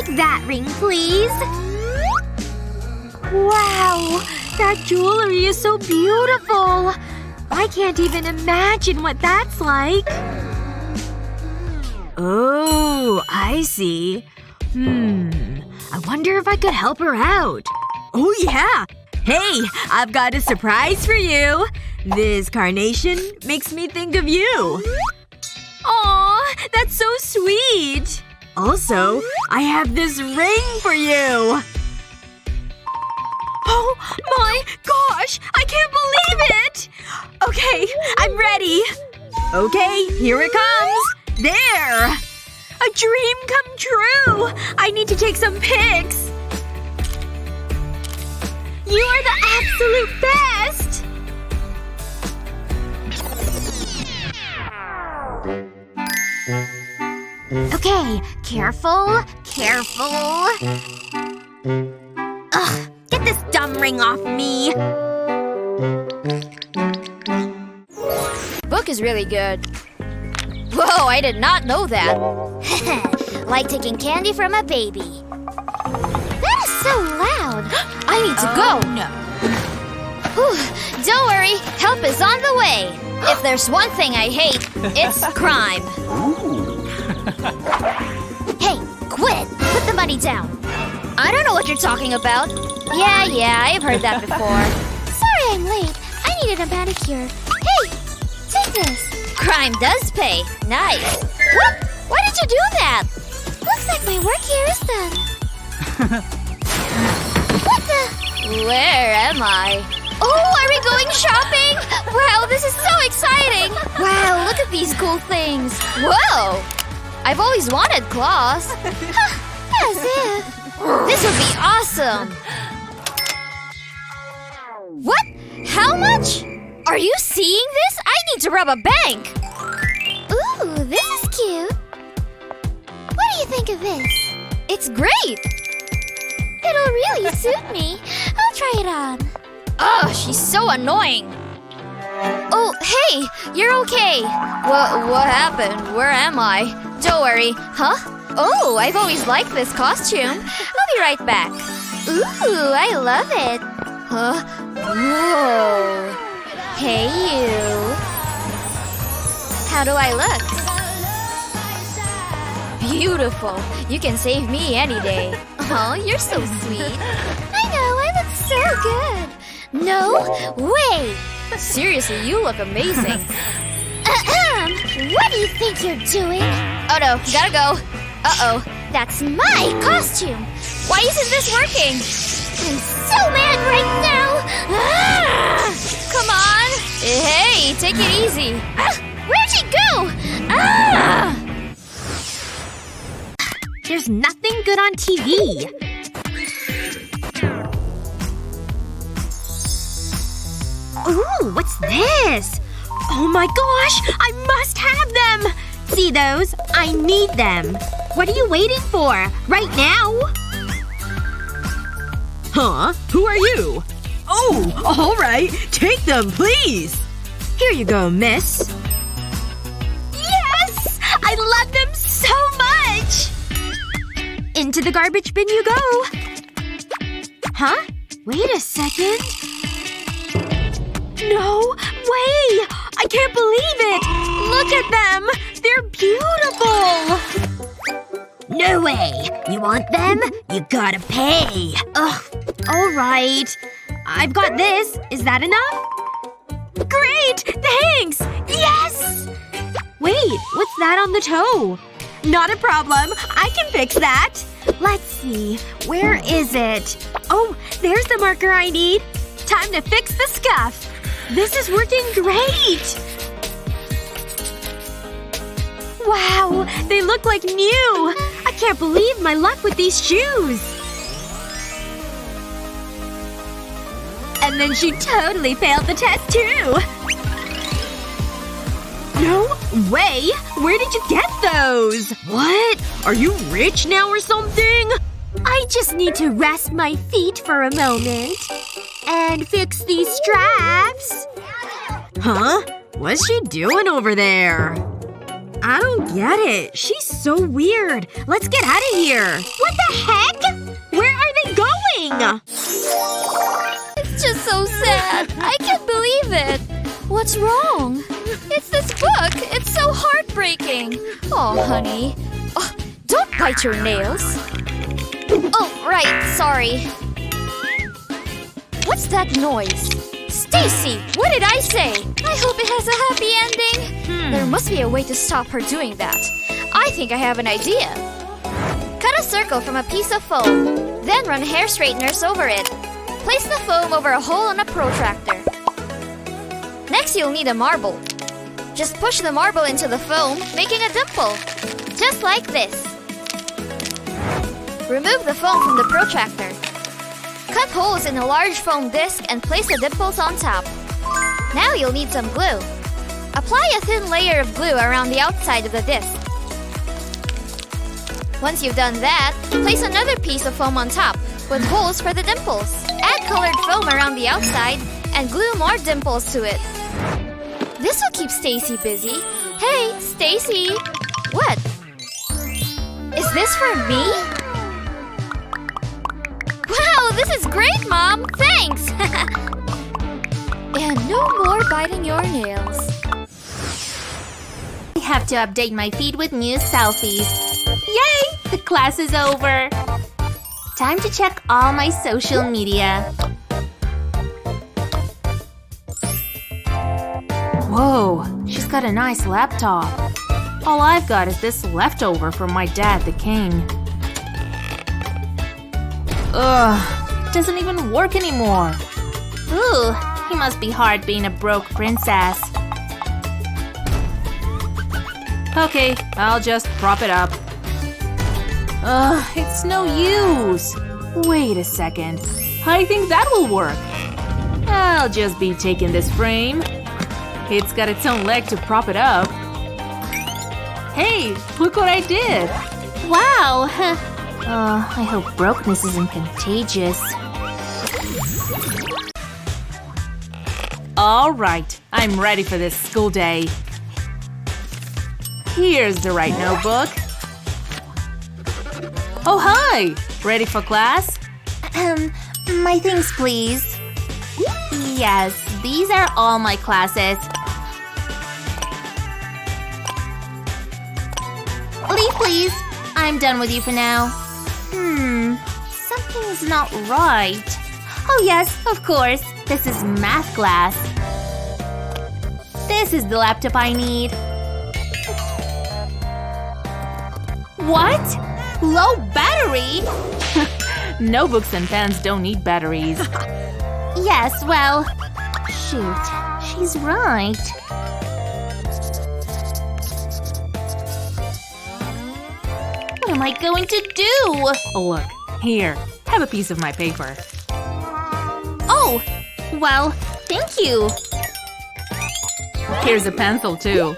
take that ring, please. Wow. That jewelry is so beautiful. I can't even imagine what that's like. Oh, I see. I wonder if I could help her out. Oh yeah! Hey, I've got a surprise for you! This carnation makes me think of you. Aw, that's so sweet! Also, I have this ring for you! Oh my gosh! I can't believe it! Okay, I'm ready. Okay, here it comes. There! A dream come true! I need to take some pics! You are the absolute best! Okay, careful, careful. Ugh, get this dumb ring off me. Book is really good. Whoa, I did not know that. Like taking candy from a baby. That is so loud. I need to go. No. Whew, don't worry, help is on the way. If there's one thing I hate, it's crime. Hey, quit! Put the money down. I don't know what you're talking about. Yeah, I've heard that before. Sorry I'm late. I needed a manicure. Hey, take this. Crime does pay. Nice. What? Why did you do that? Looks like my work here is done. What the? Where am I? Oh, are we going shopping? Wow, this is so exciting. Wow, look at these cool things. Whoa. I've always wanted claws. As if. This would be awesome. What? How much? Are you seeing this? I need to rob a bank. Ooh, this is cute. What do you think of this? It's great. It'll really suit me. I'll try it on. Oh, she's so annoying. Oh, hey, you're okay. What happened? Where am I? Don't worry. Huh? Oh, I've always liked this costume. I'll be right back. Ooh, I love it. Huh? Whoa. Hey, you. How do I look? Beautiful. You can save me any day. Oh, you're so sweet. I know, I look so good. No way! Seriously, you look amazing. What do you think you're doing? Oh no, gotta go. Uh-oh. That's my costume! Why isn't this working? I'm so mad right now! Come on! Hey, take it easy. Where'd she go? There's nothing good on TV. Ooh, what's this? Oh my gosh! I must have them! See those? I need them. What are you waiting for? Right now? Huh? Who are you? Oh, alright. Take them, please. Here you go, miss. Yes! I love them so much! Into the garbage bin you go. Huh? Wait a second. No way! I can't believe it! Look at them! They're beautiful! No way! You want them? You gotta pay. Ugh. Alright. I've got this. Is that enough? Great! Thanks! Yes! Wait, what's that on the toe? Not a problem. I can fix that. Let's see. Where is it? Oh, there's the marker I need. Time to fix the scuff. This is working great! Wow, they look like new! I can't believe my luck with these shoes! And then she totally failed the test too! No way! Where did you get those? What? Are you rich now or something? I just need to rest my feet for a moment. And fix these straps. Huh? What's she doing over there? I don't get it. She's so weird. Let's get out of here. What the heck? Where are they going? It's just so sad. I can't believe it. What's wrong? It's this book. It's so heartbreaking. Oh, honey. Oh, don't bite your nails. Oh, right. Sorry. What's that noise? Stacy, what did I say? I hope it has a happy ending. There must be a way to stop her doing that. I think I have an idea. Cut a circle from a piece of foam. Then run hair straighteners over it. Place the foam over a hole in a protractor. Next, you'll need a marble. Just push the marble into the foam, making a dimple. Just like this. Remove the foam from the protractor. Cut holes in a large foam disc and place the dimples on top. Now you'll need some glue. Apply a thin layer of glue around the outside of the disc. Once you've done that, place another piece of foam on top, with holes for the dimples. Add colored foam around the outside and glue more dimples to it. This will keep Stacy busy. Hey, Stacy! What? Is this for me? Wow, this is great, Mom! Thanks! And no more biting your nails. I have to update my feed with new selfies. Yay! The class is over! Time to check all my social media. Whoa, she's got a nice laptop. All I've got is this leftover from my dad, the king. Ugh, it doesn't even work anymore. Ooh, he must be hard being a broke princess. Okay, I'll just prop it up. Ugh, it's no use. Wait a second. I think that will work. I'll just be taking this frame. It's got its own leg to prop it up. Hey, look what I did! Wow! I hope brokenness isn't contagious. Alright, I'm ready for this school day. Here's the right notebook. Oh, hi! Ready for class? My things, please. Yes, these are all my classes. Leave, please. I'm done with you for now. Something's not right. Oh yes, of course. This is math class. This is the laptop I need. What? Low battery? Notebooks and pens don't need batteries. Yes, well… Shoot, she's right. What am I going to do? Look, here, have a piece of my paper. Oh, well, thank you. Here's a pencil too.